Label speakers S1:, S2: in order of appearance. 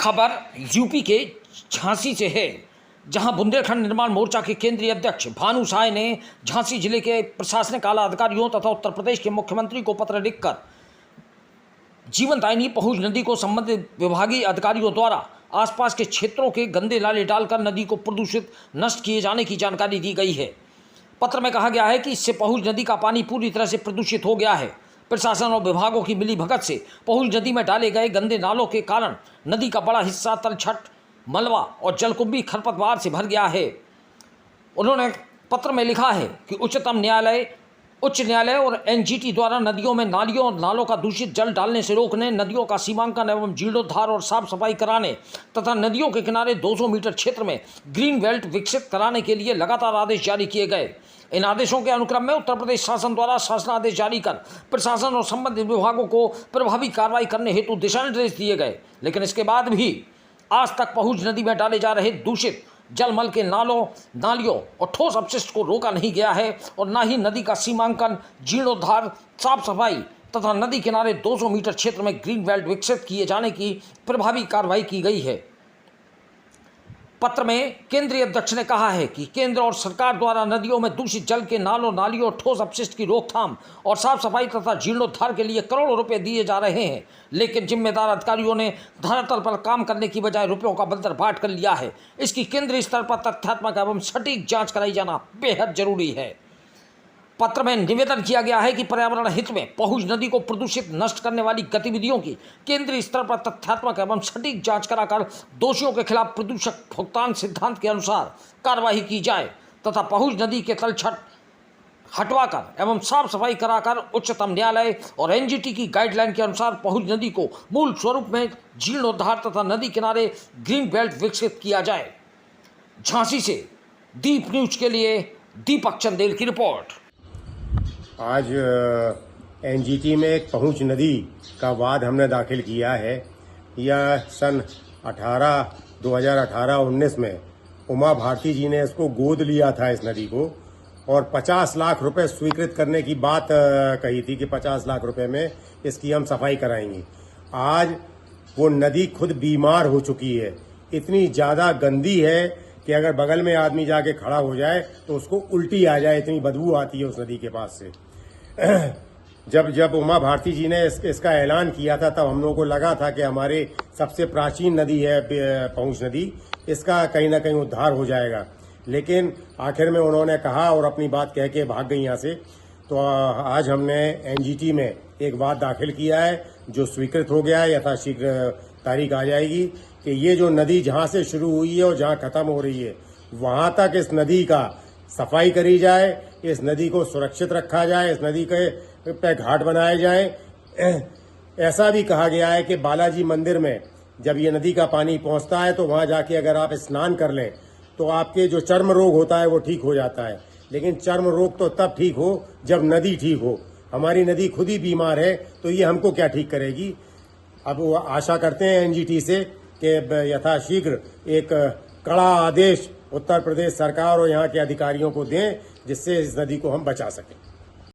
S1: खबर यूपी के झांसी से है, जहां बुंदेलखंड निर्माण मोर्चा के केंद्रीय अध्यक्ष भानु साय ने झांसी जिले के प्रशासनिक आला अधिकारियों तथा उत्तर प्रदेश के मुख्यमंत्री को पत्र लिखकर जीवनदायिनी पहुंच नदी को संबंधित विभागीय अधिकारियों द्वारा आसपास के क्षेत्रों के गंदे नाले डालकर नदी को प्रदूषित नष्ट किए जाने की जानकारी दी गई है। पत्र में कहा गया है कि इससे पहुंच नदी का पानी पूरी तरह से प्रदूषित हो गया है। प्रशासन और विभागों की मिलीभगत से पहुंच नदी में डाले गए गंदे नालों के कारण नदी का बड़ा हिस्सा तलछट, मलबा और जलकुंभी खरपतवार से भर गया है। उन्होंने पत्र में लिखा है कि उच्च न्यायालय और एनजीटी द्वारा नदियों में नालियों और नालों का दूषित जल डालने से रोकने, नदियों का सीमांकन एवं जीर्णोद्धार और साफ सफाई कराने तथा नदियों के किनारे 200 मीटर क्षेत्र में ग्रीन बेल्ट विकसित कराने के लिए लगातार आदेश जारी किए गए। इन आदेशों के अनुक्रम में उत्तर प्रदेश शासन द्वारा शासनादेश जारी कर प्रशासन और संबंधित विभागों को प्रभावी कार्रवाई करने हेतु दिशा निर्देश दिए गए, लेकिन इसके बाद भी आज तक पहुंच नदी में डाले जा रहे दूषित जलमल के नालों, नालियों और ठोस अपशिष्ट को रोका नहीं गया है और न ही नदी का सीमांकन, जीर्णोद्धार, साफ सफाई तथा नदी किनारे 200 मीटर क्षेत्र में ग्रीन बेल्ट विकसित किए जाने की प्रभावी कार्रवाई की गई है। पत्र में केंद्रीय अध्यक्ष ने कहा है कि केंद्र और सरकार द्वारा नदियों में दूषित जल के नालों, नालियों और ठोस अपशिष्ट की रोकथाम और साफ सफाई तथा जीर्णोद्धार के लिए करोड़ों रुपए दिए जा रहे हैं, लेकिन जिम्मेदार अधिकारियों ने धरातल पर काम करने की बजाय रुपयों का बंदर बाट कर लिया है। इसकी केंद्रीय स्तर पर तथ्यात्मक एवं सटीक जांच कराई जाना बेहद जरूरी है। पत्र में निवेदन किया गया है कि पर्यावरण हित में पहुंच नदी को प्रदूषित नष्ट करने वाली गतिविधियों की केंद्रीय स्तर पर तथ्यात्मक एवं सटीक जांच कराकर दोषियों के खिलाफ प्रदूषक भुगतान सिद्धांत के अनुसार कार्रवाई की जाए तथा पहुंच नदी के तलछट हटवाकर एवं साफ सफाई कराकर उच्चतम न्यायालय और एनजीटी की गाइडलाइन के अनुसार पहुंच नदी को मूल स्वरूप में जीर्णोद्धार तथा नदी किनारे ग्रीन बेल्ट विकसित किया जाए। झांसी से दीप न्यूज के लिए दीपक चंदेल की रिपोर्ट।
S2: आज एनजीटी में एक पहुंच नदी का वाद हमने दाखिल किया है। यह सन 2018-19 में उमा भारती जी ने इसको गोद लिया था, इस नदी को, और 50 लाख रुपए स्वीकृत करने की बात कही थी कि 50 लाख रुपए में इसकी हम सफाई कराएंगे। आज वो नदी खुद बीमार हो चुकी है, इतनी ज़्यादा गंदी है कि अगर बगल में आदमी जाके खड़ा हो जाए तो उसको उल्टी आ जाए, इतनी बदबू आती है उस नदी के पास से। जब उमा भारती जी ने इसका ऐलान किया था तब हम लोगों को लगा था कि हमारे सबसे प्राचीन नदी है पहुंच नदी, इसका कहीं ना कहीं उद्धार हो जाएगा, लेकिन आखिर में उन्होंने कहा और अपनी बात कह के भाग गई यहाँ से। तो आज हमने एनजीटी में एक वाद दाखिल किया है जो स्वीकृत हो गया है। यथाशीघ्र तारीख आ जाएगी कि ये जो नदी जहाँ से शुरू हुई है और जहाँ खत्म हो रही है वहां तक इस नदी का सफाई करी जाए, इस नदी को सुरक्षित रखा जाए, इस नदी के पे घाट बनाए जाए। ऐसा भी कहा गया है कि बालाजी मंदिर में जब ये नदी का पानी पहुंचता है तो वहां जाके अगर आप स्नान कर लें तो आपके जो चर्म रोग होता है वो ठीक हो जाता है, लेकिन चर्म रोग तो तब ठीक हो जब नदी ठीक हो। हमारी नदी खुद ही बीमार है तो ये हमको क्या ठीक करेगी। अब वो आशा करते हैं एनजीटी से कि यथाशीघ्र एक कड़ा आदेश उत्तर प्रदेश सरकार और यहाँ के अधिकारियों को दें जिससे इस नदी को हम बचा सकें।